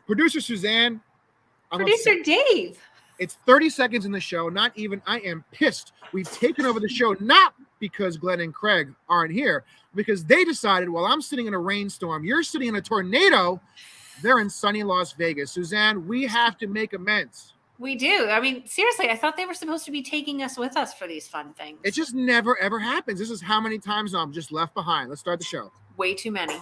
Producer Suzanne. Producer Dave. It's 30 seconds in the show. Not even. I am pissed. We've taken over the show, not because Glenn and Craig aren't here, because they decided while I'm sitting in a rainstorm, you're sitting in a tornado, they're in sunny Las Vegas. Suzanne, we have to make amends. We do. I mean, seriously, I thought they were supposed to be taking us with us for these fun things. It just never, ever happens. This is how many times I'm just left behind. Let's start the show. Way too many.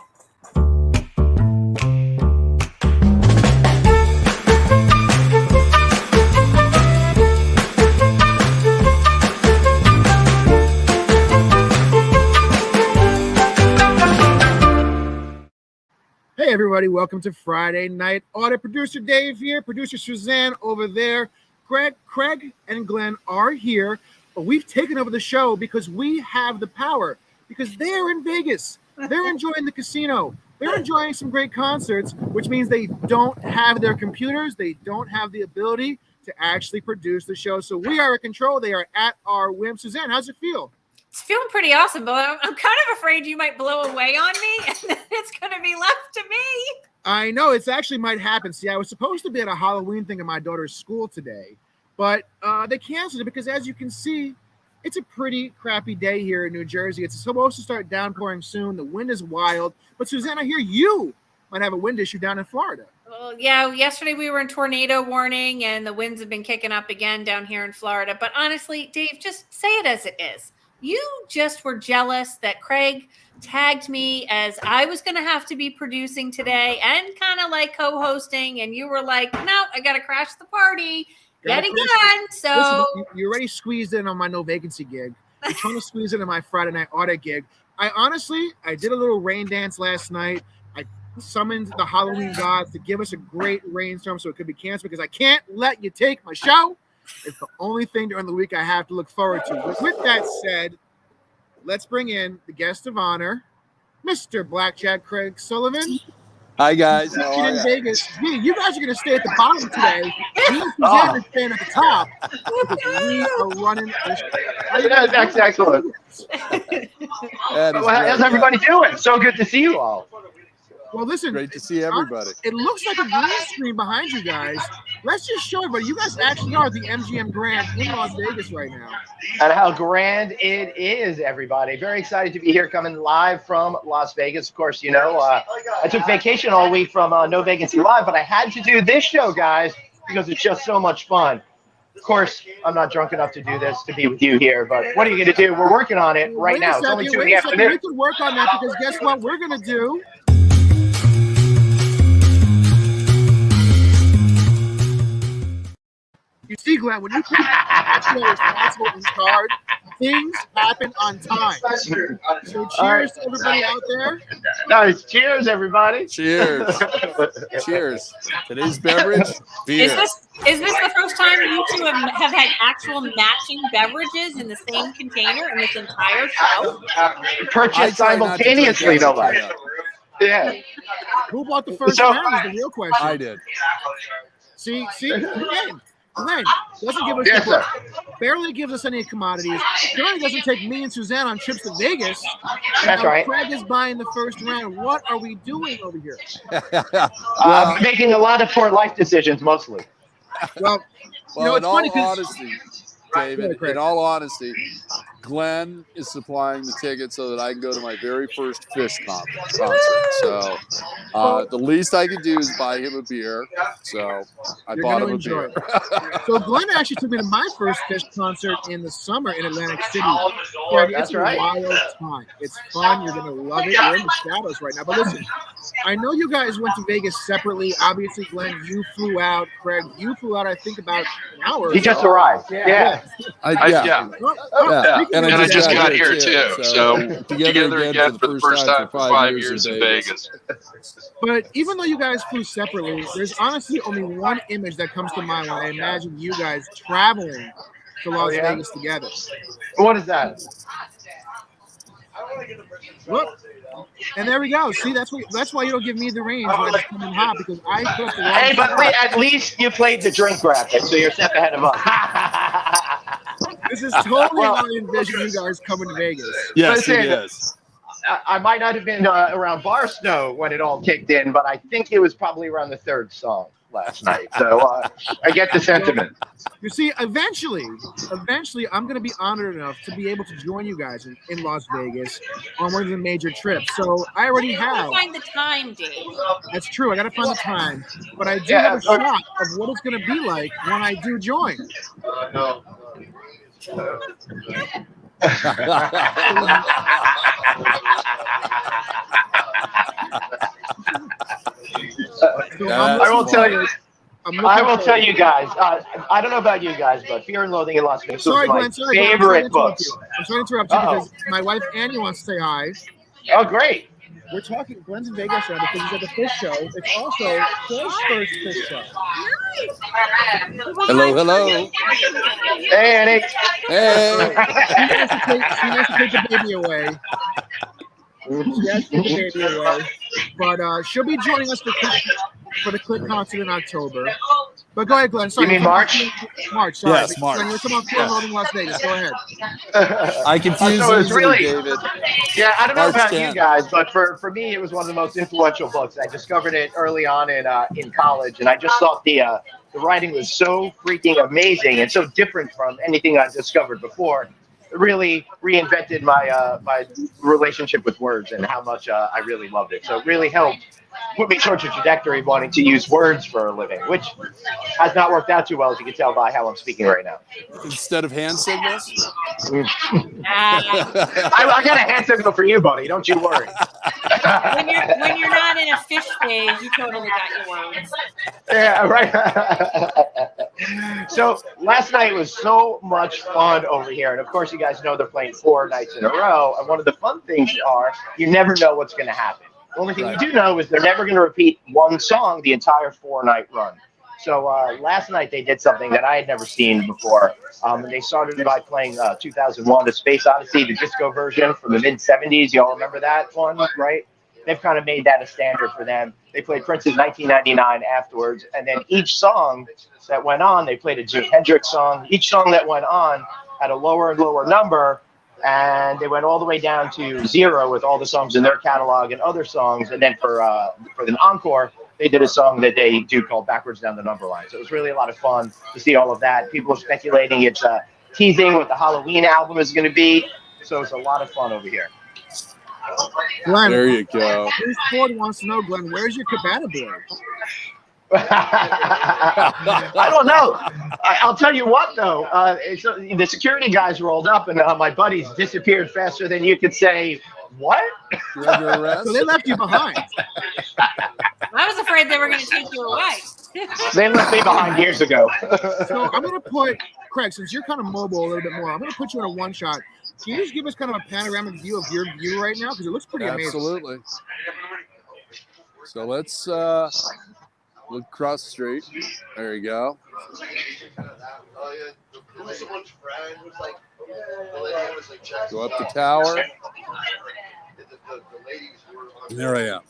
Hey, everybody. Welcome to Friday Night Audit. Producer Dave here. Producer Suzanne over there. Craig and Glenn are here. But we've taken over the show because we have the power. Because they're in Vegas. They're enjoying the casino. They're enjoying some great concerts, which means they don't have their computers. They don't have the ability to actually produce the show. So we are in control. They are at our whim. Suzanne, how's it feel? It's feeling pretty awesome, but I'm kind of afraid you might blow away on me and then it's going to be left to me. I know. It actually might happen. See, I was supposed to be at a Halloween thing at my daughter's school today, but they canceled it because, as you can see, it's a pretty crappy day here in New Jersey. It's supposed to start downpouring soon. The wind is wild. But, Suzanne, I hear you might have a wind issue down in Florida. Well, yeah, yesterday we were in tornado warning, and the winds have been kicking up again down here in Florida. But honestly, Dave, just say it as it is. You just were jealous that Craig tagged me as I was going to have to be producing today and kind of like co-hosting. And you were like, no, I got to crash the party yet again. So listen, you already squeezed in on my no vacancy gig. You're trying to squeeze in on my Friday Night Audit gig. I did a little rain dance last night. I summoned the Halloween gods to give us a great rainstorm so it could be canceled because I can't let you take my show. It's the only thing during the week I have to look forward to. But with that said, let's bring in the guest of honor, Mr. Blackjack Craig Sullivan. Hi, guys. In Vegas. You guys are going to stay at the bottom today. Me and Suzanne are staying at the top. We are running this. That's excellent. How's everybody doing? So good to see you all. Well, listen. Great to see everybody. It looks like a green screen behind you guys. Let's just show everybody. You guys actually are the MGM Grand in Las Vegas right now. And how grand it is, everybody. Very excited to be here coming live from Las Vegas. Of course, you know, I took vacation all week from No Vacancy Live, but I had to do this show, guys, because it's just so much fun. Of course, I'm not drunk enough to do this, to be with you here, but what are you going to do? We're working on it right now. It's only 2 in the afternoon. We can work on that because guess what we're going to do? You see, Glenn, when you put actually responsible in card, things happen on time. So cheers to everybody out there. Nice. Cheers, everybody. Cheers. Cheers. Today's beverage, beer. Is this the first time you two have had actual matching beverages in the same container in this entire show? Purchased simultaneously, no less. Yeah. Who bought the first round is the real question. I did. See, Glenn doesn't give us barely gives us any commodities. Barely doesn't take me and Suzanne on trips to Vegas. That's right. Craig is buying the first round. What are we doing over here? Making a lot of poor life decisions, mostly. Well, in all honesty, David, in all honesty, Glenn is supplying the ticket so that I can go to my very first Phish concert. So the least I could do is buy him a beer. So I bought him a beer. So Glenn actually took me to my first Phish concert in the summer in Atlantic City. It's a wild time. It's fun. You're going to love it. You're in the shadows right now. But listen, I know you guys went to Vegas separately. Obviously, Glenn, you flew out. Craig, you flew out, I think, about an hour. He just arrived. Yeah. And I just got here too. So together again for the first time for 5 years in Vegas. But even though you guys flew separately, there's honestly only one image that comes to mind when I imagine you guys traveling to Las Vegas together. What is that? Look. And there we go. See, that's why you don't give me the reins when I come in hot, because I put the Hey, but wait, at least you played the drink bracket, so you're a step ahead of us. This is totally how I envision you guys coming to Vegas. Yes, it is. I might not have been around bar snow when it all kicked in, but I think it was probably around the third song last night. So I get the sentiment. You see, eventually, I'm going to be honored enough to be able to join you guys in Las Vegas on one of the major trips. So I already have. Find the time, Dave. That's true. I got to find the time, but I do have a shot of what it's going to be like when I do join. No. I will tell you. I will tell you guys. I don't know about you guys, but Fear and Loathing in Las Vegas was my favorite book. I'm sorry to interrupt you because my wife Annie wants to say hi. Oh, great. We're talking Glenn's in Vegas show because he's at the Phish show. It's also Phil's first Phish show. Hello. Hey, Annie. Hey. She wants to take the baby away. She has to take the baby away. But she'll be joining us for the Click concert in October. But go ahead, Glenn. Sorry, you mean March? March, sorry. Yes, March. Glenn, you're talking about Fear and Loathing in Las Vegas. Go ahead. I confuse so you, David. Yeah, I don't know March about 10th. you guys, but for me, it was one of the most influential books. I discovered it early on in college, and I just thought the writing was so freaking amazing and so different from anything I've discovered before. It really reinvented my my relationship with words and how much I really loved it. So it really helped put me towards a trajectory of wanting to use words for a living, which has not worked out too well, as you can tell by how I'm speaking right now. Instead of hand signals? I got a hand signal for you, buddy. Don't you worry. When you're not in a Phish phase, you totally got your words. Yeah, right. So last night was so much fun over here. And of course, you guys know they're playing 4 nights in a row. And one of the fun things are you never know what's going to happen. The only thing you do know is they're never going to repeat one song the entire 4-night run. So last night they did something that I had never seen before. And they started by playing 2001: The Space Odyssey, the disco version from the mid-'70s. Y'all remember that one, right? They've kind of made that a standard for them. They played Prince's 1999 afterwards. And then each song that went on, they played a Jimi Hendrix song. Each song that went on had a lower and lower number. And they went all the way down to 0 with all the songs in their catalog and other songs. And then for the encore, they did a song that they do called Backwards Down the Number Line. So it was really a lot of fun to see all of that. People are speculating it's teasing what the Halloween album is going to be. So it's a lot of fun over here. Glenn, there you go. Bruce Ford wants to know, Glenn, where's your cabana board? I don't know. I'll tell you what, though. The security guys rolled up, and my buddies disappeared faster than you could say, what? You're under arrest? So they left you behind. I was afraid they were going to take you away. They left me behind years ago. So I'm going to put, Craig, since you're kind of mobile a little bit more, I'm going to put you in a one-shot. Can you just give us kind of a panoramic view of your view right now? Because it looks pretty amazing. Absolutely. So let's look across the street. There you go. Go up the tower. And there I am.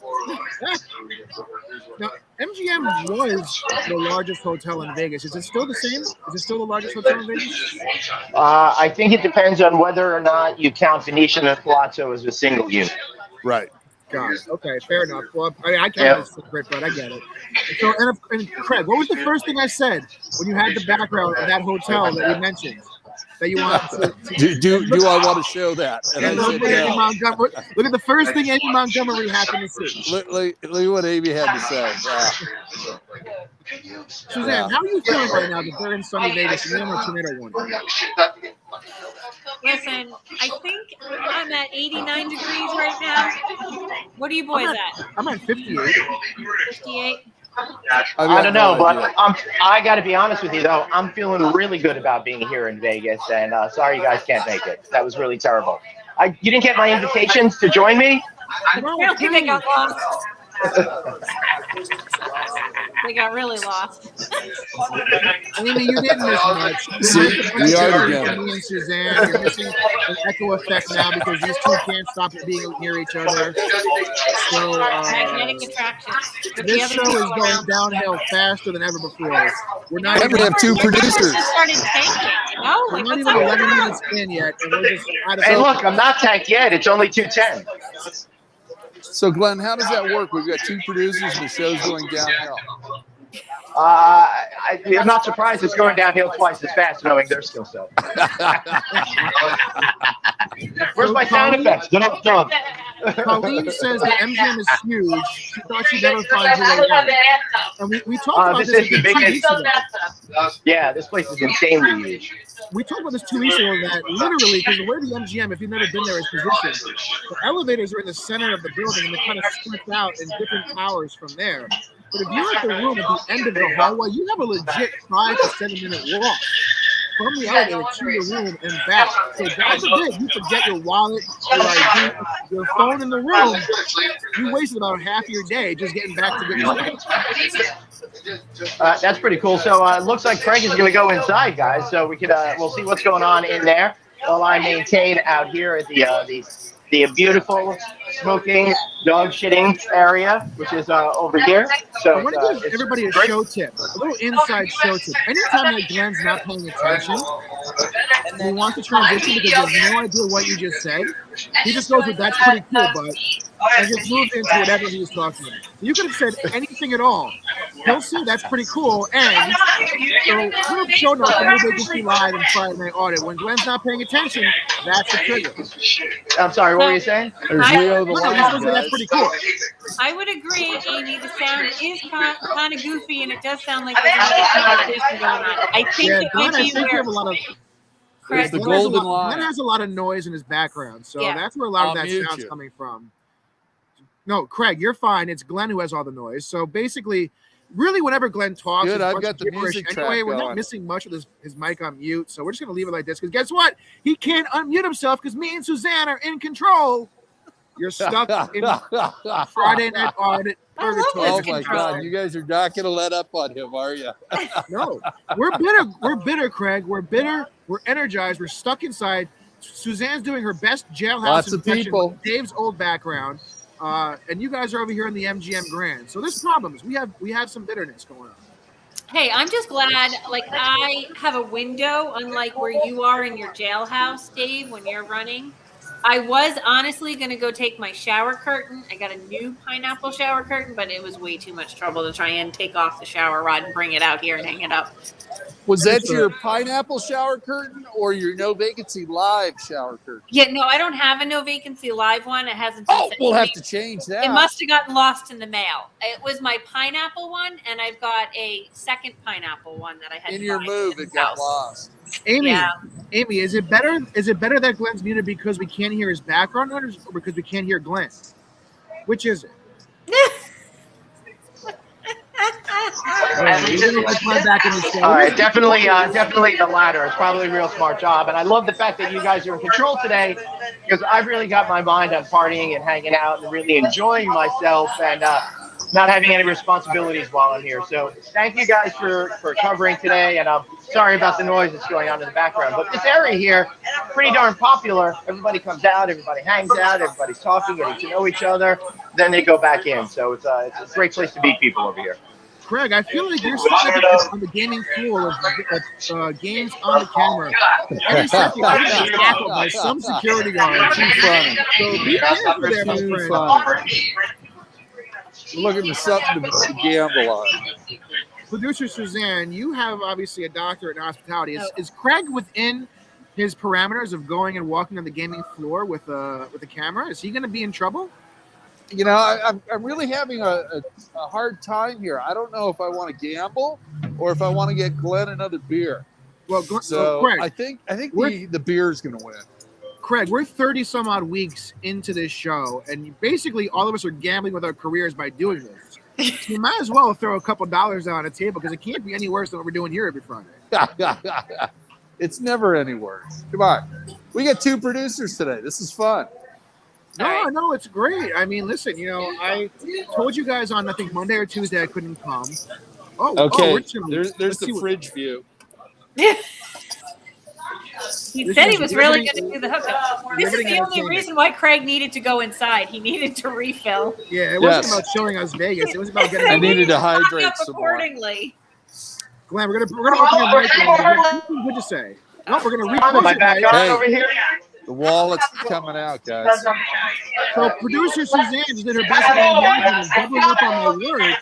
Now, MGM was the largest hotel in Vegas. Is it still the same? Is it still the largest hotel in Vegas? I think it depends on whether or not you count Venetian and Palazzo as a single unit. Right. Got it. Okay, fair enough. Well, I can't separate, but I get it. So, and Craig, what was the first thing I said when you had the background of that hotel that you mentioned? That you wanted to do I want to show that? And I said, yeah. Look at the first thing Amy Montgomery happened to see. Look at what Amy had to say. Suzanne, how are you feeling right now that they're in sunny Vegas and you're in a tornado warning? Listen, I think I'm at 89 degrees right now. What are you boys at? I'm at 58. 58? I don't know, but I got to be honest with you, though. I'm feeling really good about being here in Vegas, and sorry you guys can't make it. That was really terrible. You didn't get my invitations to join me? I don't think they got lost. They got really lost. Amy, you didn't miss much. See, we are together. Me and Suzanne, you're missing an echo effect now because these two can't stop being near each other. So Magnetic attractions. this show is going downhill faster than ever before. We're not And we have two producers. Started tanking. No, We're like, not what's even up? 11 minutes in yet, and we're just out of Hey, focus. look, I'm not tanked yet. It's only 2:10. So, Glenn, how does that work? We've got two producers and the show's going downhill. I'm not surprised it's going downhill twice as fast, knowing their skill set. Where's my sound effects? Dun-dun-dun. Colleen says that MGM is huge. She thought she'd never find her way out. And we talked about This this is the 2 biggest. weeks ago. Yeah, this place is insanely huge. We talked about this 2 weeks ago that literally, because the way the MGM, if you've never been there, is positioned, the elevators are in the center of the building and they kind of split out in different towers from there. But if you're at the room at the end of the hallway, you have a legit 5 to 7 minute walk from the elevator to your room and back. So God forbid you forget your wallet, your ID, your phone in the room. You wasted about half your day just getting back to good stuff. That's pretty cool. So it looks like Craig is going to go inside, guys. So we'll see what's going on in there while I maintain out here at the beautiful smoking dog shitting area, which is over here. So I want to give everybody a show tip, a little inside show tip. Anytime that Glenn's not paying attention, and he wants to transition because he has no idea what you just said, he just goes with "that's pretty cool," but and just moves into whatever he was talking about. So you could have said anything at all. He'll see that's pretty cool, and so little show notes from New Vacancy Live and Friday Night Audit. When Glenn's not paying attention, that's the trigger. I'm sorry, what were you saying? There's Leo the Lion, That's pretty cool. I would agree, Amy. The sound is kind of goofy, and it does sound like there's another conversation going on. I think Yeah, it Glenn, might I be think you where have a lot of. Craig, the Glenn has a golden lot- line. Glenn has a lot of noise in his background, so Yeah. that's where a lot of I'll that mute sound's you. coming from. No, Craig, you're fine. It's Glenn who has all the noise. So basically, really, whenever Glenn talks, Good, it's a I've bunch got of the gibberish music anyway. track We're not going. missing much of his mic on mute, so we're just gonna leave it like this. Because guess what? He can't unmute himself because me and Suzanne are in control. You're stuck in Friday Night Audit purgatory. Oh my God! You guys are not going to let up on him, are you? No, we're bitter. We're bitter, Craig. We're bitter. We're energized. We're stuck inside. Suzanne's doing her best jailhouse Lots of impression people. with Dave's old background, and you guys are over here in the MGM Grand. So there's problems. We have some bitterness going on. Hey, I'm just glad, like, I have a window, unlike where you are in your jailhouse, Dave, when you're running. I was honestly going to go take my shower curtain. I got a new pineapple shower curtain, but it was way too much trouble to try and take off the shower rod and bring it out here and hang it up. Was that your pineapple shower curtain or your No Vacancy Live shower curtain? Yeah, no, I don't have a No Vacancy Live one. It hasn't been Oh, sent we'll to have me. to change that. It must have gotten lost in the mail. It was my pineapple one, and I've got a second pineapple one that I had In to your buy move, in it the got house. lost. Amy, Yeah. Amy, is it better that Glenn's muted because we can't hear his background noise or because we can't hear Glenn? Which is it? All right, definitely the latter. It's probably a real smart job, and I love the fact that you guys are in control today because I've really got my mind on partying and hanging out and really enjoying myself and not having any responsibilities while I'm here. So thank you guys for covering today, and I'm sorry about the noise that's going on in the background. But this area here, pretty darn popular. Everybody comes out, everybody hangs out, everybody's talking, getting to know each other. Then they go back in. So it's a great place to meet people over here. Craig, I feel like you're sitting on the gaming floor of games on the camera. Any second, you're going to get tackled by some security guard. Too funny. So be careful there, my Too friend. funny. We're looking for something to gamble on. Producer Suzanne, you have obviously a doctorate in hospitality. Is Craig within his parameters of going and walking on the gaming floor with a camera? Is he going to be in trouble? You know, I'm really having a hard time here. I don't know if I want to gamble or if I want to get Glenn another beer. Well, Craig, I think the beer is going to win. Craig, we're 30 some odd weeks into this show, and basically all of us are gambling with our careers by doing this. So you might as well throw a couple dollars on the table because it can't be any worse than what we're doing here every Friday. It's never any worse. Come on. We got two producers today. This is fun. No, it's great. I mean, listen, I told you guys on, I think, Monday or Tuesday I couldn't come. Okay, there's the fridge view. He said he was really going to do the hookup. This is the only reason why Craig needed to go inside. He needed to refill. Yeah, it wasn't about showing us Vegas. It was about getting. I needed to hydrate some more. Glenn, we're gonna open your mic. What'd you say? No, we're gonna refill my back on over here. The wallet's coming out, guys. So producer Suzanne just did her best and doubling up on my word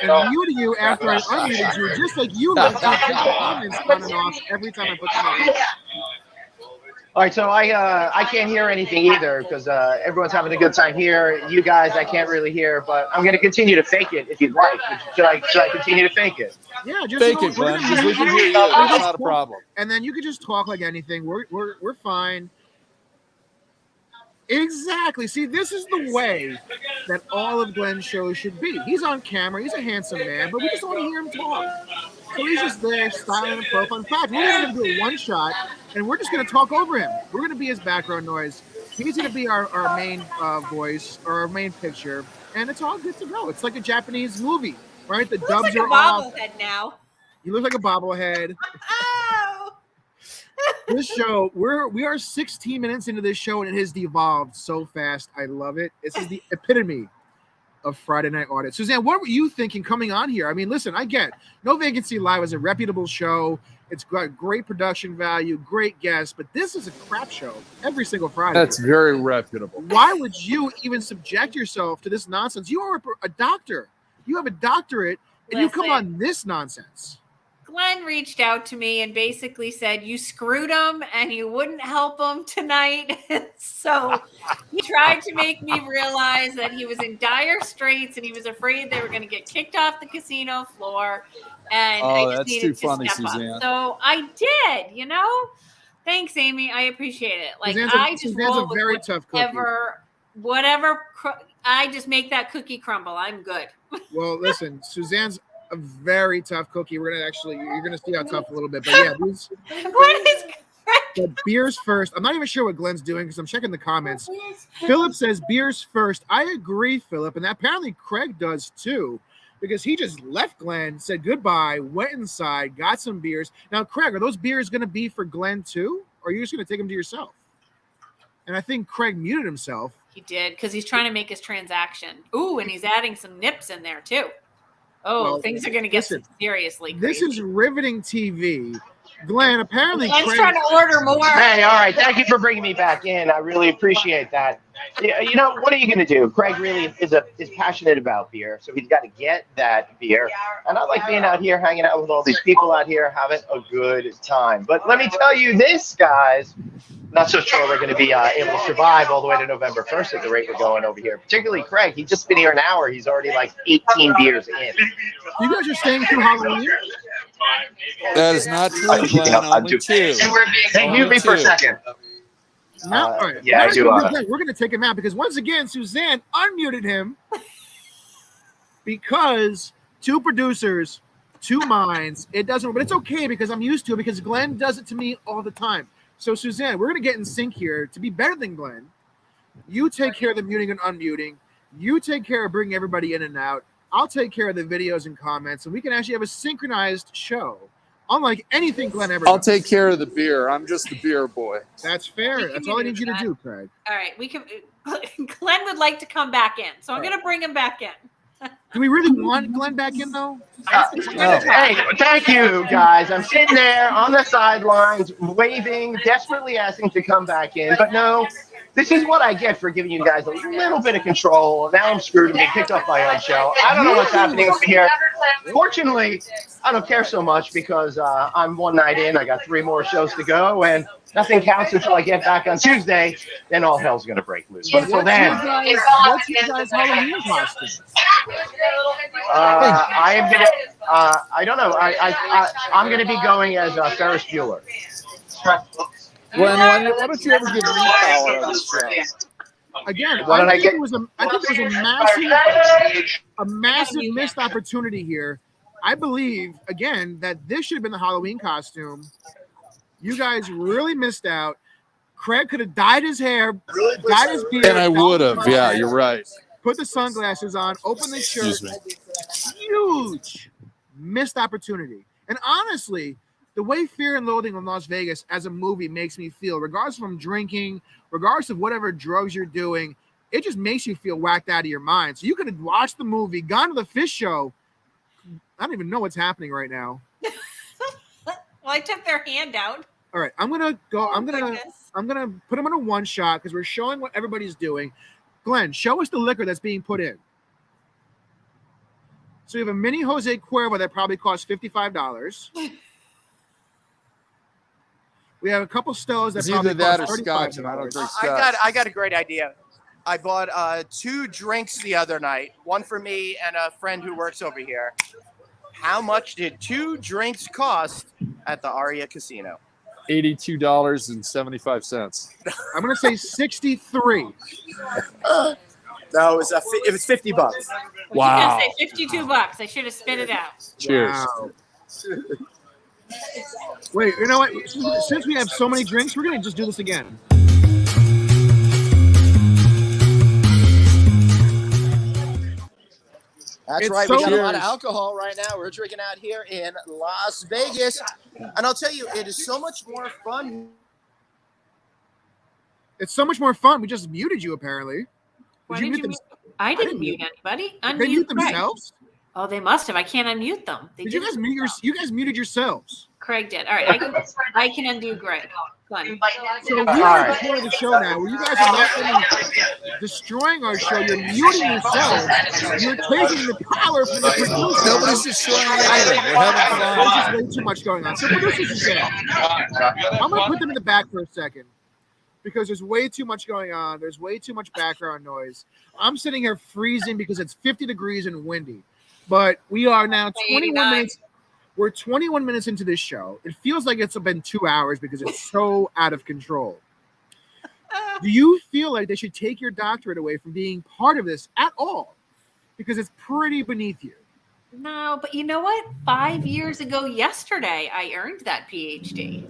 and muting you after I unmuted you, just like you like to take the comments on and off every time I put them on. All right, so I can't hear anything either because everyone's having a good time here. You guys, I can't really hear, but I'm going to continue to fake it if you'd like. Should I continue to fake it? Yeah, just fake it, Glenn. Because we can hear you. That's not a problem. And then you can just talk like anything. We're fine. Exactly. See, this is the way that all of Glenn's shows should be. He's on camera. He's a handsome man, but we just want to hear him talk. So he's just there, styling and profile. In fact, we're going to do a one shot, and we're just going to talk over him. We're going to be his background noise. He's going to be our main voice or our main picture, and it's all good to go. It's like a Japanese movie, right? The dubs are off. Bobblehead now. You look like a bobblehead. Oh. This show, we are 16 minutes into this show, and it has devolved so fast. I love it. This is the epitome of Friday Night Audit. Suzanne, what were you thinking coming on here? I mean, listen, I get No Vacancy Live is a reputable show. It's got great production value, great guests, but this is a crap show every single Friday. That's very reputable. Why would you even subject yourself to this nonsense? You are a doctor. You have a doctorate, and you come on this nonsense. Glenn reached out to me and basically said, you screwed him and you wouldn't help him tonight. So he tried to make me realize that he was in dire straits and he was afraid they were going to get kicked off the casino floor. And I just needed to step up. So I did, you know. Thanks, Amy. I appreciate it. Like I just roll with very tough whatever. I just make that cookie crumble. I'm good. Well, listen, Suzanne's a very tough cookie. You're gonna see how tough a little bit, but yeah, but beers first. I'm not even sure what Glenn's doing because I'm checking the comments. Philip says beers first. I agree, Philip, and apparently Craig does too, because he just left Glenn, said goodbye, went inside, got some beers. Now, Craig, are those beers gonna be for Glenn too, or are you just gonna take them to yourself? And I think Craig muted himself. He did because he's trying to make his transaction. Ooh, and he's adding some nips in there too. Oh, well, things are going to get seriously crazy. This is riveting TV. Glenn, apparently Glenn's trying to order more. Hey, all right. Thank you for bringing me back in. I really appreciate that. You know, what are you going to do? Craig really is passionate about beer, so he's got to get that beer. And I like being out here, hanging out with all these people out here, having a good time. But let me tell you this, guys. Not so sure we're going to be able to survive all the way to November 1st at the rate we're going over here. Particularly Craig. He's just been here an hour. He's already like 18 beers in. You guys are staying through Halloween? That is not true, Glenn. Only two. Hey, mute me for a second. Yeah, I do. We're going to take him out because once again, Suzanne unmuted him because two producers, two minds. It doesn't, but it's okay because I'm used to it because Glenn does it to me all the time. So, Suzanne, we're going to get in sync here to be better than Glenn. You take care of the muting and unmuting. You take care of bringing everybody in and out. I'll take care of the videos and comments, and we can actually have a synchronized show, unlike anything Glenn ever does. I'll take care of the beer. I'm just the beer boy. That's fair. That's all I need you to do, Craig. All right. We can. Glenn would like to come back in, so I'm going to bring him back in. Do we really want Glenn back in, though? Hey, thank you, guys. I'm sitting there on the sidelines, waving, desperately asking to come back in. But no, this is what I get for giving you guys a little bit of control. Now I'm screwed and being kicked off my own show. I don't know what's happening over here. Fortunately, I don't care so much because I'm one night in. I got 3 more shows to go, and nothing counts until I get back on Tuesday. Then all hell's going to break loose. But until then, what's your guys' Halloween costume? I am gonna. I don't know. I'm gonna be going as Ferris Bueller. Glenn, why don't you ever give me power on this show? Again, I think there was a massive missed opportunity here. I believe again that this should have been the Halloween costume. You guys really missed out. Craig could have dyed his hair, dyed his beard, and I would have. Yeah, you're right. Put the sunglasses on, open the shirt. Huge missed opportunity. And honestly, the way Fear and Loathing in Las Vegas as a movie makes me feel, regardless of I'm drinking, regardless of whatever drugs you're doing, it just makes you feel whacked out of your mind. So you could have watched the movie, gone to the Phish show. I don't even know what's happening right now. Well, I took their hand out. All right, I'm gonna go. Oh, I'm gonna put them in a one shot because we're showing what everybody's doing. Glenn, show us the liquor that's being put in. So we have a mini Jose Cuervo that probably costs $55. We have a couple Stellas that It's probably either that or cost scotch, and I don't drink scotch. I got a great idea. I bought 2 drinks the other night, one for me and a friend who works over here. How much did 2 drinks cost at the Aria Casino? $82.75. I'm gonna say 63. No, it was $50. Wow. I say $52. I should have spit it out. Cheers. Wow. Wait, you know what? Since we have so many drinks, we're gonna just do this again. That's right. We got a lot of alcohol right now. We're drinking out here in Las Vegas. And I'll tell you, it is so much more fun. It's so much more fun. We just muted you, apparently. Why did you mute? I didn't mute anybody. They mute themselves? Oh, they must have. I can't unmute them. Did you guys mute you guys muted yourselves? Craig did. All right, I can undo Greg. Fun. So we are part of the show now where you guys are not only destroying our show, you're muting yourselves. You're taking the power from the producer. Nobody's destroying anything. We're having fun. There's just way too much going on. So producers are saying, I'm going to put them in the back for a second because there's way too much going on. There's way too much background noise. I'm sitting here freezing because it's 50 degrees and windy. But we are now 21 minutes. We're 21 minutes into this show. It feels like it's been 2 hours because it's so out of control. Do you feel like they should take your doctorate away from being part of this at all? Because it's pretty beneath you. No, but you know what? 5 years ago yesterday, I earned that PhD.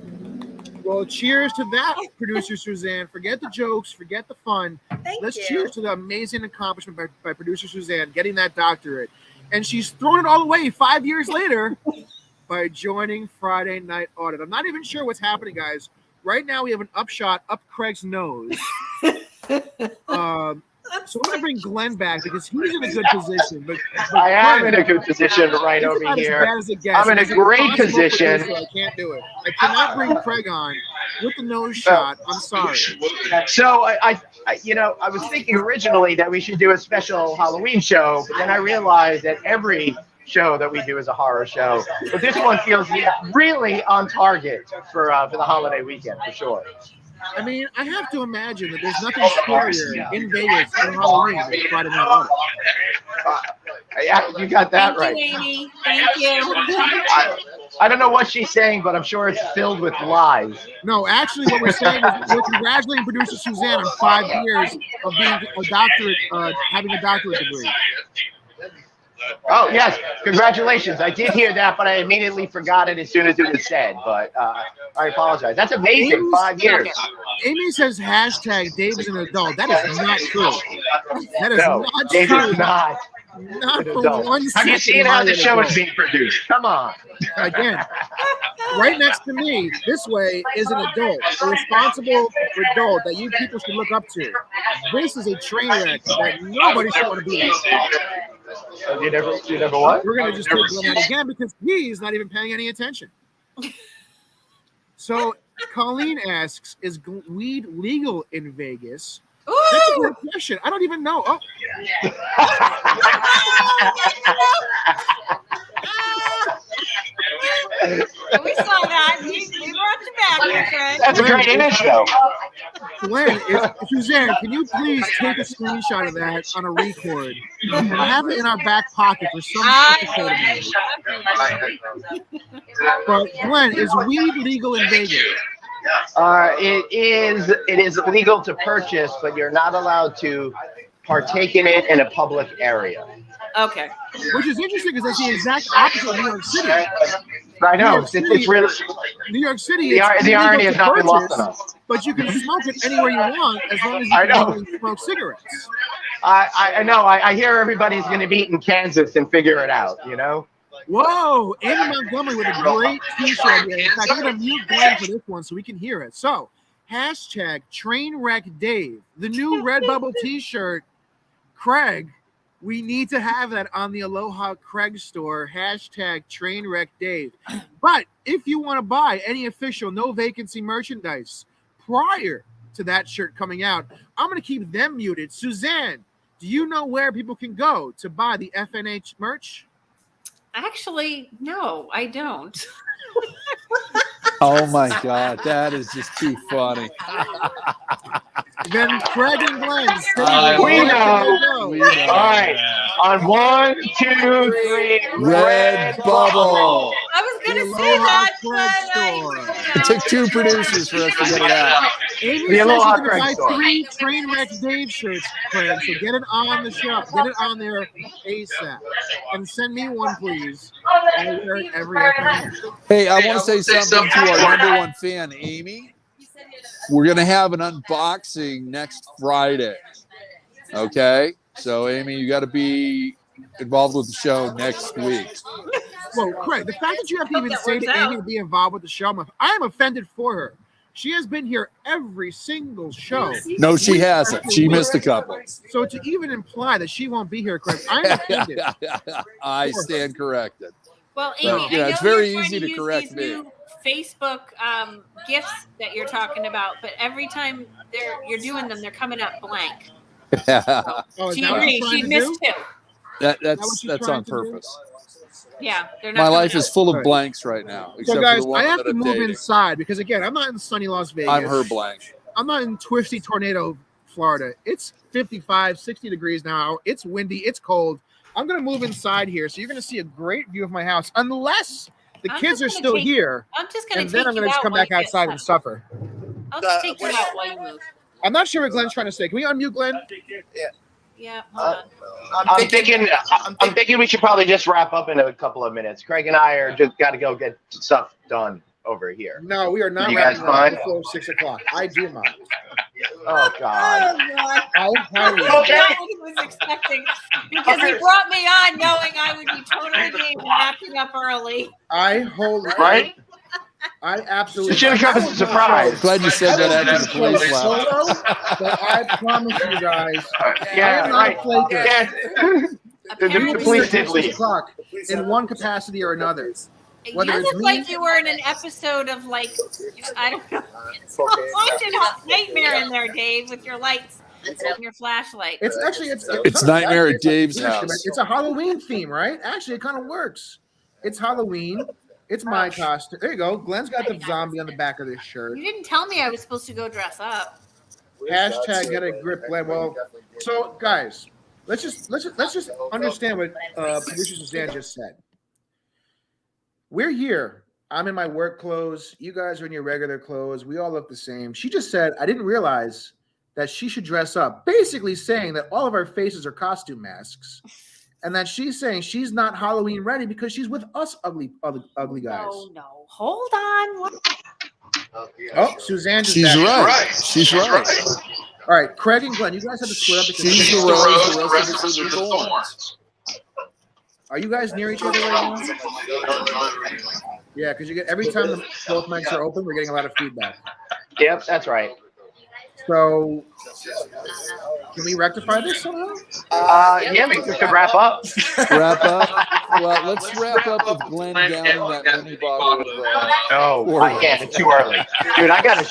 Well, cheers to that, producer Suzanne. Forget the jokes, forget the fun. Let's cheers to the amazing accomplishment by producer Suzanne getting that doctorate. And she's thrown it all away 5 years later by joining Friday Night Audit. I'm not even sure what's happening, guys. Right now, we have an upshot up Craig's nose. So I'm going to bring Glenn back because he's in a good position. But I am in a good position right over here. I'm in a great position. So I can't do it. I cannot bring Craig on with the nose shot. I'm sorry. So I was thinking originally that we should do a special Halloween show, but then I realized that every show that we do is a horror show. But this one feels really on target for the holiday weekend, for sure. I mean, I have to imagine that there's nothing scarier in Vegas on Halloween than Friday Night Audit. Yeah, you got that right. Thank you, Amy. Thank you. I don't know what she's saying, but I'm sure it's filled with lies. No, actually, what we're saying is we're congratulating producer Suzanne on 5 years of being a doctorate, having a doctorate degree. Oh, yes. Congratulations. I did hear that, but I immediately forgot it as soon as it was said. But I apologize. That's amazing. 5 years. Amy says hashtag Dave's an adult. That is not true. That is not Dave true. is not. Not for 1 second. Have you seen how the show is being produced? Come on. Again, right next to me, this way, is an adult, a responsible adult that you people should look up to. This is a train wreck that nobody should want to be in. You never what? We're going to just take Glenn out again because he's not even paying any attention. So Colleen asks, is weed legal in Vegas? Ooh! That's a good question. I don't even know. Oh. We saw that. We brought you back, my friend. That's a great image, though. Glenn, Suzanne, can you please take a screenshot of that on a record and have it in our back pocket for some episode? But Glenn, is weed legal in Vegas? It is legal to purchase, but you're not allowed to partake in it in a public area. Okay. Which is interesting because that's the exact opposite of New York City. I know. It's really New York City. The irony has not been lost on us. But you can smoke it anywhere you want as long as you can smoke cigarettes. I know. I hear everybody's going to be in Kansas and figure it out, you know? Whoa, Amy Montgomery with a great t-shirt. In fact, I'm going to mute Glenn for this one so we can hear it. So, hashtag Trainwreck Dave, the new Redbubble t-shirt. Craig, we need to have that on the Aloha Craig store. Hashtag Trainwreck Dave. But if you want to buy any official no vacancy merchandise prior to that shirt coming out, I'm going to keep them muted. Suzanne, do you know where people can go to buy the FNA merch? Actually, no, I don't. Oh my God, that is just too funny. Then Craig and Glenn. We know. All right. On 1, 2, 3. Redbubble. I was going to say that, but It took 2 producers for us to get it out. Amy The says Aloha she's going to Craig buy store. 3 Trainwreck Dave shirts, Craig. So get it on the show. Get it on there ASAP. And send me one, please. I wear it every episode. Hey, I want to say something to our #1 fan, Amy. We're going to have an unboxing next Friday. Okay? So, Amy, you got to be involved with the show next week. Well, Craig, the fact that you have to even that say works to Amy out. to be involved with the show, I am offended for her. She has been here every single show. No, she hasn't. She missed a couple. So to even imply that she won't be here, Craig, I'm offended. I stand corrected. Well, So, Amy, yeah, I know it's very you're trying easy to use correct these me. new Facebook gifts that you're talking about, but every time you're doing them, they're coming up blank. Oh, is She that what agreed. she's She trying to missed do? two. That's trying on to do? purpose. Yeah, they're not. My coming life up. is full of Right. blanks right now, except So, guys, for the one I have that to I'm move dating. inside because, again, I'm not in sunny Las Vegas. I'm her blank. I'm not in twisty tornado Florida. It's 55, 60 degrees now. It's windy. It's cold. I'm going to move inside here. So you're going to see a great view of my house, unless the I'm kids just are gonna still take- here. I'm just going And to then take I'm you going to just out come while back you get outside and set. suffer. I'll just take you out while you move. I'm not sure what Glenn's trying to say. Can we unmute Glenn? Yeah, hold on. I'm thinking we should probably just wrap up in a couple of minutes. Craig and I are just got to go get stuff done over here. No, we are not You guys wrapping up fine? before 6 o'clock. I do mine. Oh God. Oh, God. I highly That's not what he was expecting because he brought me on knowing I would be totally game and wrapping up early. I hold Right? I absolutely. It should have come as a surprise. Glad you said that after the police left. Solo, but I promise you guys, I Yeah, am not right. a flaker. Yeah. The Apparently, police did Six leave. o'clock in one capacity or another. you Whether it's look me- like you were in an episode of I don't know. Watching a nightmare in there, Dave, with your lights and your flashlight. It's actually It's Nightmare at Dave's house. It's a Halloween theme, right? Actually, it kind of works. It's Halloween. It's my costume. There you go. Glenn's got the zombie on the back of this shirt. You didn't tell me I was supposed to go dress up. Hashtag get a grip, Glenn. Well, so guys, let's just understand what producer Suzanne just said. We're here. I'm in my work clothes. You guys are in your regular clothes. We all look the same. She just said, I didn't realize that she should dress up, basically saying that all of our faces are costume masks, and that she's saying she's not Halloween ready because she's with us ugly guys. No. Hold on. What? Oh, Suzanne just She's back. right. She's right. All right, Craig and Glenn, you guys have to split up because She's the rose, the rest of us are the thorns. are you guys near each other right now? Yeah, because you get every time the both mics are open, we're getting a lot of feedback. Yep, that's right. So, can we rectify this somehow? Yeah, we could wrap up. Wrap up. Well, let's wrap up with Glenn downing that mini bottle of. No, I can't. It's too early, dude. I got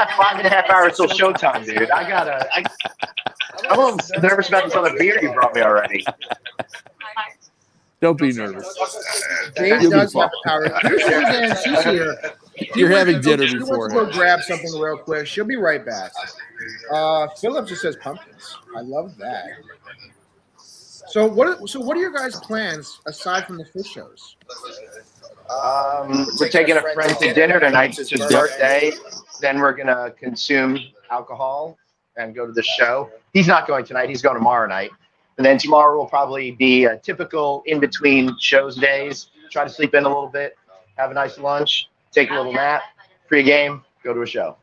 5.5 hours till showtime, dude. I'm a little nervous about this other beer you brought me already. Don't be nervous. Dave You'll be does have fine. the power. Here's Suzanne. She's here. You're having dinner She wants before to go him. grab something real quick. She'll be right back. Philip just says pumpkins. I love that. So what are your guys' plans aside from the Phish shows? We're taking a friend to dinner tonight. It's his birthday. Then we're gonna consume alcohol and go to the show. He's not going tonight. He's going tomorrow night. And then tomorrow will probably be a typical in-between shows days. Try to sleep in a little bit, have a nice lunch, take a little nap, pre-game, go to a show.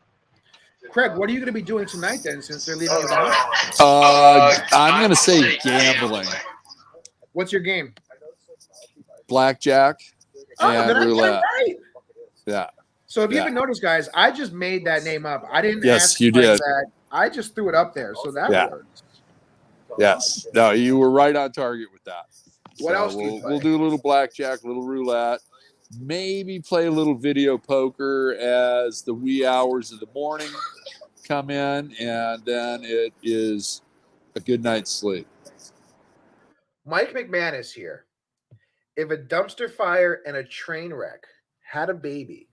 Craig, what are you going to be doing tonight then, since they're leaving you behind? I'm going to say gambling. What's your game? blackjack and roulette. Right. Yeah. So if you haven't noticed, guys, I just made that name up. I didn't ask you did. that. I just threw it up there. So that works. Yes. No, you were right on target with that. What else do you play? We'll do a little blackjack, a little roulette, maybe play a little video poker as the wee hours of the morning come in, and then it is a good night's sleep. Mike McManus here. If a dumpster fire and a train wreck had a baby,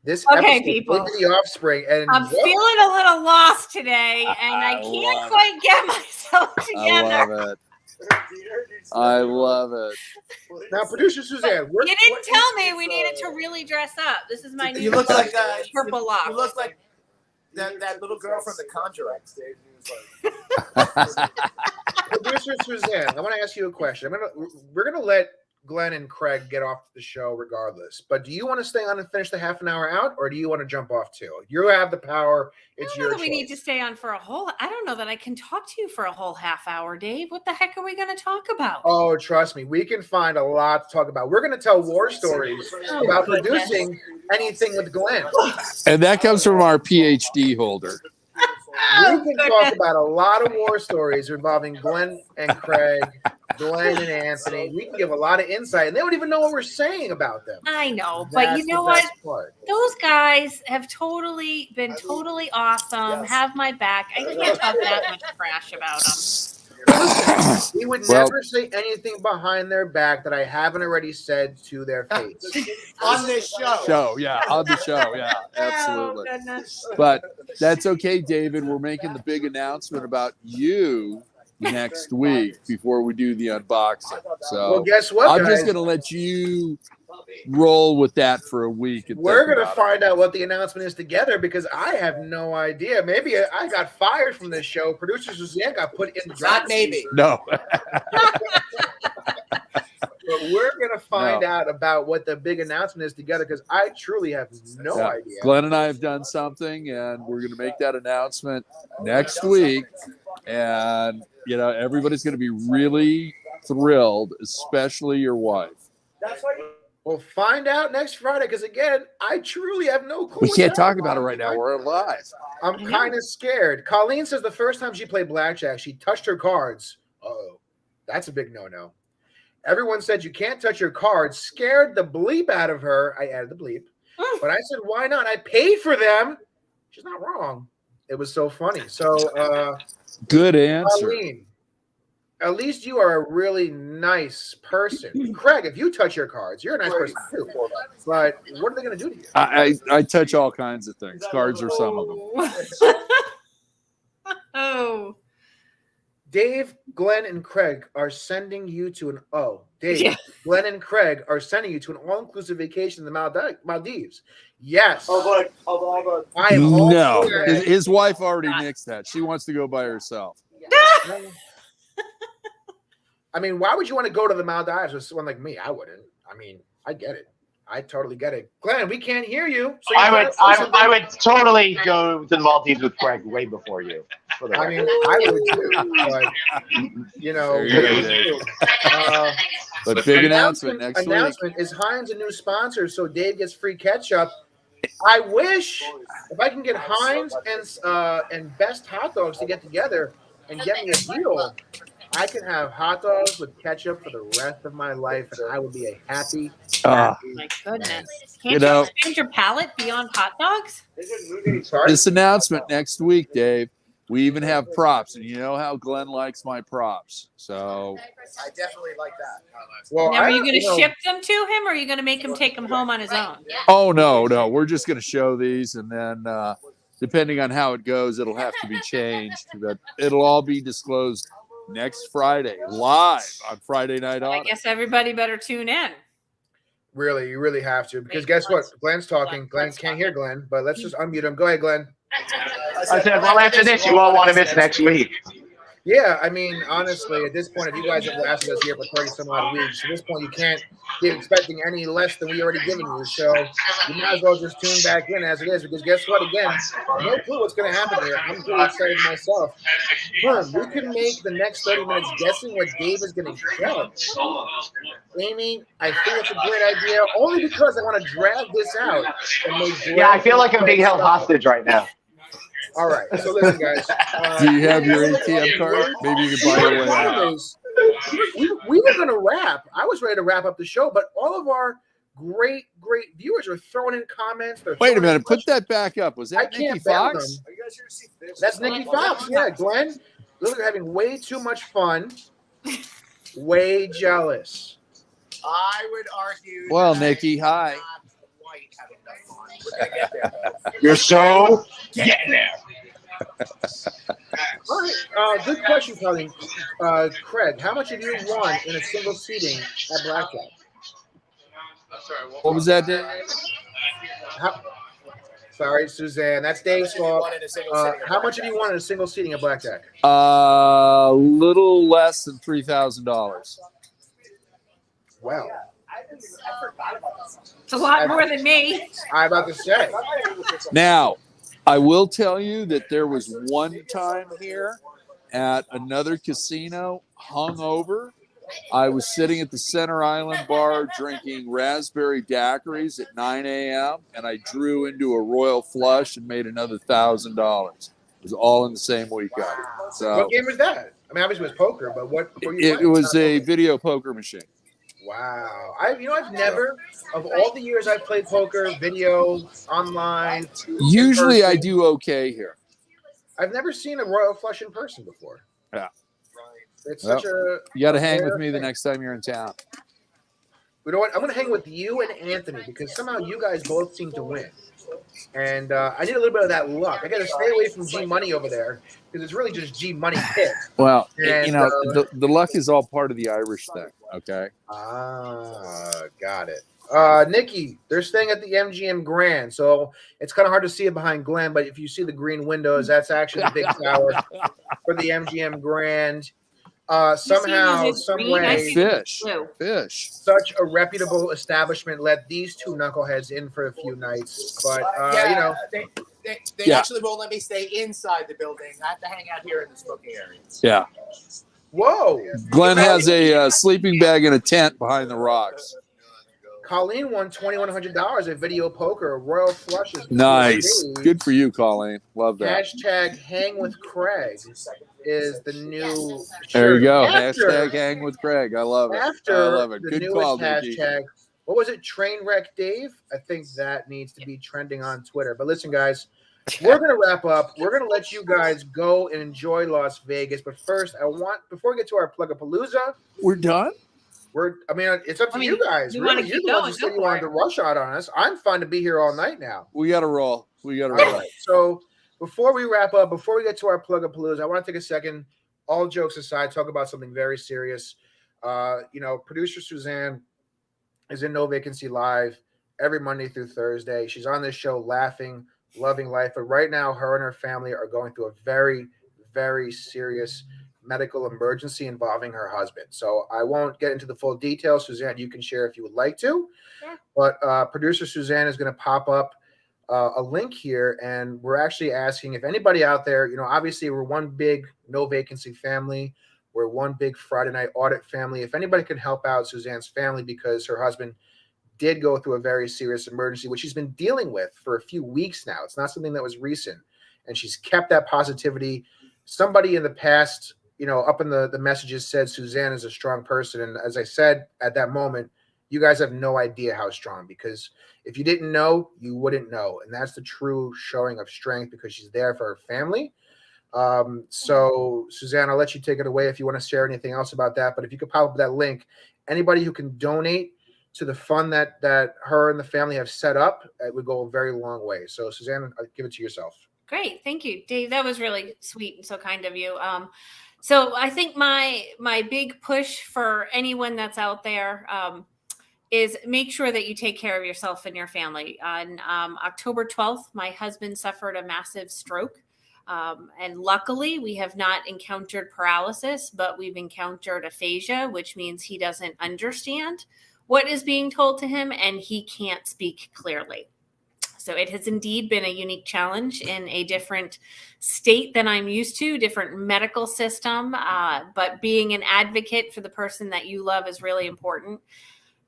this episode people. would be the offspring. And I'm feeling a little lost today, and I can't quite get myself together. I love it. Now, producer Suzanne, you didn't tell me we needed to really dress up. This is my new. You look like purple lock. You look like that little girl from The Conjuring. Producer Suzanne, I want to ask you a question. We're gonna let Glenn and Craig get off the show regardless. But do you want to stay on and finish the half an hour out, or do you want to jump off too? You have the power. It's your choice. We need to stay on for a whole. I don't know that I can talk to you for a whole half hour, Dave. What the heck are we going to talk about? Oh, trust me, we can find a lot to talk about. We're going to tell war stories about producing anything with Glenn, and that comes from our PhD holder. We can talk about a lot of war stories involving Glenn and Craig, Glenn and Anthony. We can give a lot of insight, and they don't even know what we're saying about them. I know, but you know what? Those guys have been totally awesome. Have my back. I can't talk that much trash about them. We would never say anything behind their back that I haven't already said to their face. On this show. On the show, absolutely. Oh, goodness. But that's okay, David. We're making the big announcement about you next week before we do the unboxing. So well, guess what, I'm guys? just going to let you roll with that for a week. We're going to find out what the announcement is together because I have no idea. Maybe I got fired from this show. Producer Suzanne got put in. Not maybe. No. But we're going to find out about what the big announcement is together because I truly have no idea. Glenn and I have done something, and we're going to make that announcement next week. And, everybody's going to be really thrilled, especially your wife. We'll find out next Friday because, again, I truly have no clue. We can't talk about it right now. We're live. I'm kind of scared. Colleen says the first time she played blackjack, she touched her cards. Uh-oh. That's a big no-no. Everyone said you can't touch your cards. Scared the bleep out of her. I added the bleep. But I said, why not? I paid for them. She's not wrong. It was so funny. So, good answer. Colleen, at least you are a really nice person. Craig, if you touch your cards, you're a nice person too. But what are they going to do to you? I touch all kinds of things. Cards are some of them. Oh. Dave, Glenn, and Craig are sending you to Glenn and Craig are sending you to an all-inclusive vacation in the Maldives. Yes. I am no. His wife already nixed that. She wants to go by herself. I mean, why would you want to go to the Maldives with someone like me? I wouldn't. I mean, I get it. I totally get it. Glenn, we can't hear you. So I would totally go to the Maldives with Craig way before you. I mean, I would too. But, but big announcement next week. Announcement is Heinz a new sponsor, so Dave gets free ketchup. I wish if I can get Heinz and Best Hot Dogs to get together and get me a deal, I can have hot dogs with ketchup for the rest of my life, and I would be a happy. My goodness! Can't you expand your palate beyond hot dogs? This announcement next week, Dave. We even have props, and you know how Glenn likes my props. So I definitely like that. Well, now, are you going to ship them to him, or are you going to make him take them home on his own? Oh no, we're just going to show these, and then depending on how it goes, it'll have to be changed. But it'll all be disclosed next Friday, live on Friday Night On. I guess everybody better tune in. Really, you really have to, because guess what? Glenn's talking. Glenn can't hear Glenn, but let's just unmute him. Go ahead, Glenn. I said, well, after this, you won't want to miss next week. Yeah, I mean, honestly, at this point, if you guys have lasted us here for 30 some odd weeks, at this point, you can't be expecting any less than we already given you. So you might as well just tune back in as it is, because guess what? Again, no clue what's going to happen here. I'm pretty excited myself. We can make the next 30 minutes guessing what Dave is going to get. Amy, I think it's a great idea, only because I want to drag this out. Yeah, I feel like I'm being held hostage right now. All right, so listen, guys. Do you have your ATM card? Maybe you can buy your way out. We were going to wrap. I was ready to wrap up the show, but all of our great viewers are throwing in comments. Wait a minute. Put that back up. Was that Nikki Fox? That's Nikki Fox. Yeah, Glenn. Look, having way too much fun. Way jealous. I would argue. Well, Nikki, hi. You're so getting there. All right. Good question, Colleen. Craig, how much have you won in a single seating at blackjack? What was that, Dave? Sorry, Suzanne. That's Dave's fault. How much have you won in a single seating at blackjack? A little less than $3,000. Wow. It's a lot more than me. I'm about to say. Now, I will tell you that there was one time here at another casino, hungover. I was sitting at the Center Island bar drinking raspberry daiquiris at 9 a.m. and I drew into a royal flush and made another $1,000. It was all in the same weekend. So, what game was that? I mean, obviously it was poker, but what? It was a video poker machine. Wow. I've never, of all the years I've played poker, video, online. Usually I do okay here. I've never seen a royal flush in person before. Yeah. It's such a. You got to hang with me the next time you're in town. You know what? I'm going to hang with you and Anthony because somehow you guys both seem to win. And I need a little bit of that luck. I got to stay away from G Money over there because it's really just G Money pit. Well, and, the luck is all part of the Irish thing. Okay. Got it. Nikki, they're staying at the MGM Grand, so it's kind of hard to see it behind Glenn. But if you see the green windows, that's actually the big tower for the MGM Grand. Somehow, some way, Phish, such a reputable establishment let these two knuckleheads in for a few nights. But they actually won't let me stay inside the building. I have to hang out here in the smoking area. Yeah. Whoa. Glenn has a sleeping bag and a tent behind the rocks. Colleen won $2,100 at video poker. Royal flushes. Nice. Good for you, Colleen. Love that. Hashtag hang with Craig is the new. There you go. Hashtag hang with Craig. I love it. I love it. Good call, hashtag. What was it? Trainwreck Dave? I think that needs to be trending on Twitter. But listen, guys, we're going to wrap up. We're going to let you guys go and enjoy Las Vegas. But first, before we get to our Plug-a-Palooza. We're done? It's up to you guys. You're the ones who said you wanted to rush out on us. I'm fine to be here all night now. We got to roll. All right. So before we wrap up, before we get to our Plug-a-Palooza, I want to take a second, all jokes aside, talk about something very serious. Producer Suzanne is in No Vacancy Live every Monday through Thursday. She's on this show laughing, loving life. But right now, her and her family are going through a very, very serious medical emergency involving her husband. So I won't get into the full details. Suzanne, you can share if you would like to. Yeah. But producer Suzanne is going to pop up a link here, and we're actually asking if anybody out there, obviously we're one big No Vacancy family. We're one big Friday Night Audit family. If anybody can help out Suzanne's family, because her husband did go through a very serious emergency, which she's been dealing with for a few weeks now. It's not something that was recent, and she's kept that positivity. Somebody in the past, up in the messages said Suzanne is a strong person. And as I said at that moment, you guys have no idea how strong, because if you didn't know, you wouldn't know. And that's the true showing of strength, because she's there for her family. So Suzanne, I'll let you take it away if you want to share anything else about that. But if you could pop up that link, anybody who can donate to the fund that her and the family have set up, it would go a very long way. So Suzanne, I'll give it to yourself. Great. Thank you, Dave. That was really sweet and so kind of you. So I think my big push for anyone that's out there is make sure that you take care of yourself and your family. On October 12th, my husband suffered a massive stroke. And luckily, we have not encountered paralysis, but we've encountered aphasia, which means he doesn't understand what is being told to him and he can't speak clearly. So it has indeed been a unique challenge in a different state than I'm used to, different medical system. But being an advocate for the person that you love is really important.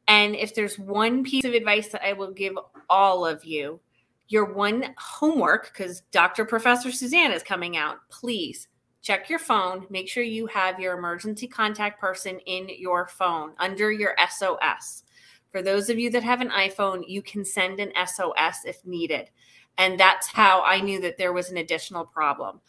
And if there's one piece of advice that I will give all of you, your one homework, because Dr. Professor Suzanne is coming out, please check your phone. Make sure you have your emergency contact person in your phone under your SOS. For those of you that have an iPhone, you can send an SOS if needed. And that's how I knew that there was an additional problem.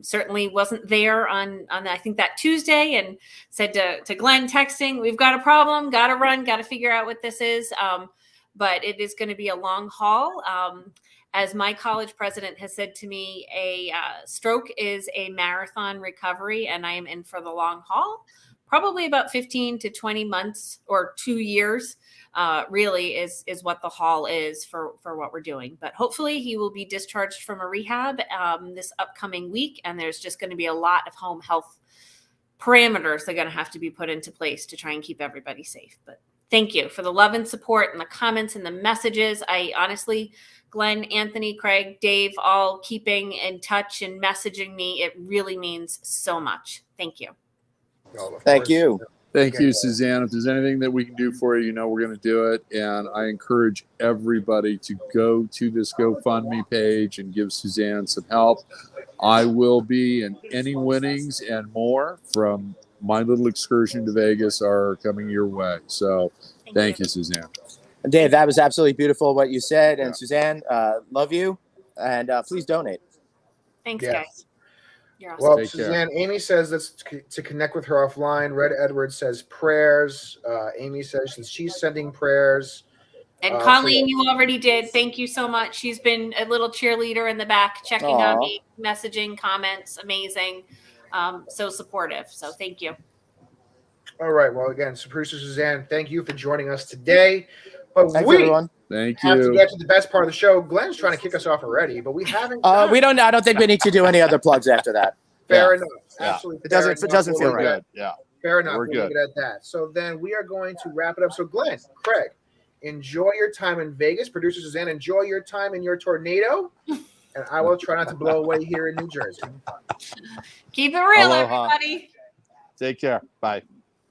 Certainly wasn't there on I think that Tuesday, and said to Glenn texting, we've got a problem, got to run, got to figure out what this is. But it is going to be a long haul. As my college president has said to me, a stroke is a marathon recovery, and I am in for the long haul. Probably about 15 to 20 months or 2 years really is what the haul is for what we're doing. But hopefully he will be discharged from a rehab this upcoming week. And there's just going to be a lot of home health parameters that are going to have to be put into place to try and keep everybody safe. But thank you for the love and support and the comments and the messages. I honestly, Glenn, Anthony, Craig, Dave, all keeping in touch and messaging me. It really means so much. Thank you. Thank you. Thank you, Suzanne. If there's anything that we can do for you, we're going to do it. And I encourage everybody to go to this GoFundMe page and give Suzanne some help. I will be, and any winnings and more from my little excursion to Vegas are coming your way. So thank you, Suzanne. And Dave, that was absolutely beautiful what you said. And Suzanne, love you. And please donate. Thanks, guys. Awesome. Well, Suzanne, Amy says that's to connect with her offline. Red Edwards says prayers. Amy says that she's sending prayers. And Colleen, you already did. Thank you so much. She's been a little cheerleader in the back, checking on me, messaging, comments. Amazing. So supportive. So thank you. All right. Well, again, producer Suzanne, thank you for joining us today. But Thanks, everyone. Thank have you. to get to the best part of the show. Glenn's trying to kick us off already, but we haven't. We don't. I don't think we need to do any other plugs after that. Fair enough. Absolutely. It doesn't feel right. Good. Yeah. Fair enough. We're We'll good. leave it at that. So then we are going to wrap it up. So Glenn, Craig, enjoy your time in Vegas. Producer Suzanne, enjoy your time in your tornado. And I will try not to blow away here in New Jersey. Keep it real, Aloha. everybody. Take care. Bye.